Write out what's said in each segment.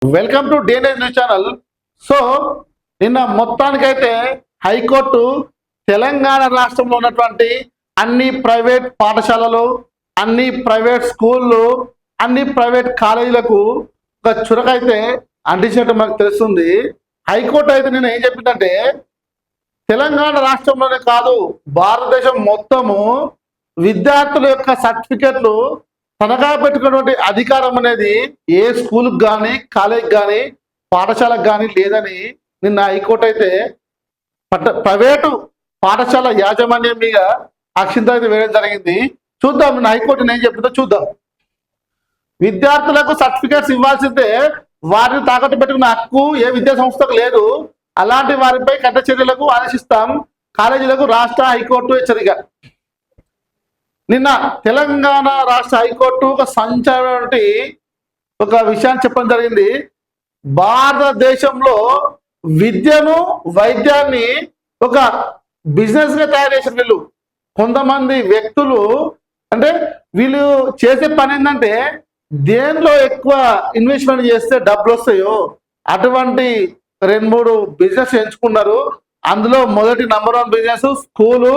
Welcome to DNA news channel. So నిన్న మొత్తానికైతే high court Telangana రాష్ట్రంలో ఉన్నటువంటి అన్ని ప్రైవేట్ పాఠశాలలు, అన్ని ప్రైవేట్ స్కూళ్ళు, అన్ని ప్రైవేట్ కాలేజీలకు ఒక చురకైతే అంటించినట్టు మనకు తెలుస్తుంది. హైకోర్టు అయితే నిన్న ఏం చెప్పిందంటే తెలంగాణ రాష్ట్రంలోనే కాదు భారతదేశం మొత్తము విద్యార్థుల యొక్క సర్టిఫికెట్లు తనఖా పెట్టుకున్నటువంటి అధికారం అనేది ఏ స్కూల్కి కానీ కాలేజ్కి కానీ పాఠశాలకు కానీ లేదని నిన్న హైకోర్టు అయితే ప్రైవేటు పాఠశాల యాజమాన్యం మీద అక్షింత అయితే వేయడం జరిగింది. చూద్దాం నిన్న హైకోర్టు ఏం చెప్తుందో చూద్దాం. విద్యార్థులకు సర్టిఫికేట్స్ ఇవ్వాల్సిందే, వారిని తాకట్టు పెట్టుకున్న హక్కు ఏ విద్యా సంస్థకు లేదు. అలాంటి వారిపై కఠిన చర్యలకు ఆదేశిస్తాం కాలేజీలకు రాష్ట్ర హైకోర్టు హెచ్చరిక. నిన్న తెలంగాణ రాష్ట్ర హైకోర్టు ఒక సంచలన ఒక విషయాన్ని చెప్పడం జరిగింది. భారతదేశంలో విద్యను వైద్యాన్ని ఒక బిజినెస్ గా తయారు చేసిన వీళ్ళు కొంతమంది వ్యక్తులు. అంటే వీళ్ళు చేసే పని ఏంటంటే దేనిలో ఎక్కువ ఇన్వెస్ట్మెంట్ చేస్తే డబ్బులు వస్తాయో అటువంటి 2-3 బిజినెస్ ఎంచుకున్నారు. అందులో మొదటి నంబర్ 1 బిజినెస్ స్కూలు,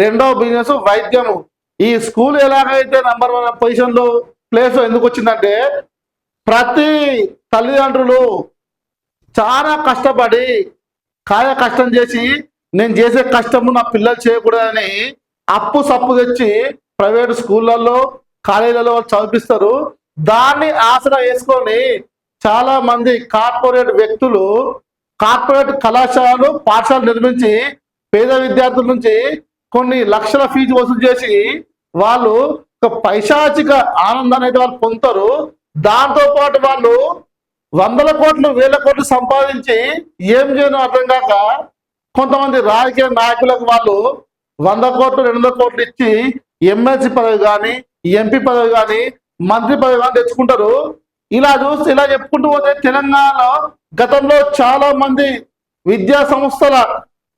రెండవ బిజినెస్ వైద్యము. ఈ స్కూల్ ఎలాగైతే నంబర్ 1 పొజిషన్లో ప్లేస్ ఎందుకు వచ్చిందంటే ప్రతి తల్లిదండ్రులు చాలా కష్టపడి కష్టం చేసి నేను చేసే కష్టము నా పిల్లలు చేయకూడదని అప్పు సప్పు తెచ్చి ప్రైవేట్ స్కూళ్ళల్లో కాలేజీలలో చదివిస్తారు. దాన్ని ఆసరా వేసుకొని చాలా మంది కార్పొరేట్ వ్యక్తులు కార్పొరేట్ కళాశాలలు పాఠశాలలు నిర్మించి పేద విద్యార్థుల నుంచి కొన్ని లక్షల ఫీజు వసూలు చేసి వాళ్ళు ఒక పైశాచిక ఆనందాన్ని అయితే వాళ్ళు పొందుతారు. దాంతో పాటు వాళ్ళు 100 కోట్లు 1000 కోట్లు సంపాదించి ఏం చేయను అర్థం కాక కొంతమంది రాజకీయ నాయకులకు వాళ్ళు 100 కోట్లు 200 కోట్లు ఇచ్చి ఎమ్మెల్సీ పదవి కానీ ఎంపీ పదవి కానీ మంత్రి పదవి కానీ తెచ్చుకుంటారు. ఇలా చెప్పుకుంటూ పోతే తెలంగాణలో గతంలో చాలా మంది విద్యా సంస్థల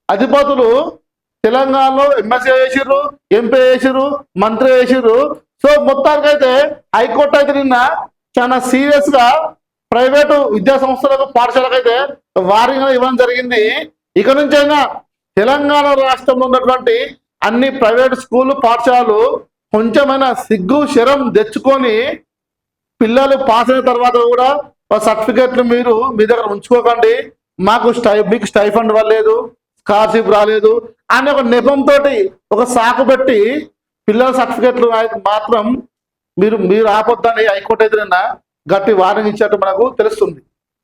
అధిపతులు తెలంగాణలో ఎమ్మెల్సీ చేసిర్రు, ఎంపీ చేసిర్రు, మంత్రి చేసిర్రు. సో మొత్తానికైతే హైకోర్టు అయితే నిన్న చాలా సీరియస్ గా ప్రైవేటు విద్యా సంస్థలకు పాఠశాలకు అయితే వారింగ్ ఇవ్వడం జరిగింది. ఇక నుంచైనా తెలంగాణ రాష్ట్రంలో ఉన్నటువంటి అన్ని ప్రైవేట్ స్కూళ్ళు పాఠశాలలు కొంచెమైనా సిగ్గు శరం తెచ్చుకొని పిల్లలు పాస్ అయిన తర్వాత కూడా సర్టిఫికెట్లు మీరు మీ దగ్గర ఉంచుకోకండి. మీకు స్టైఫండ్ రాలేదు, స్కాలర్షిప్ రాలేదు అని ఒక నెపంతో ఒక సాకు పెట్టి పిల్లల సర్టిఫికెట్లు మాత్రం మీరు ఆపొద్దని హైకోర్టు అయితే గట్టి వార్నింగ్ ఇచ్చినట్టు మనకు తెలుస్తుంది.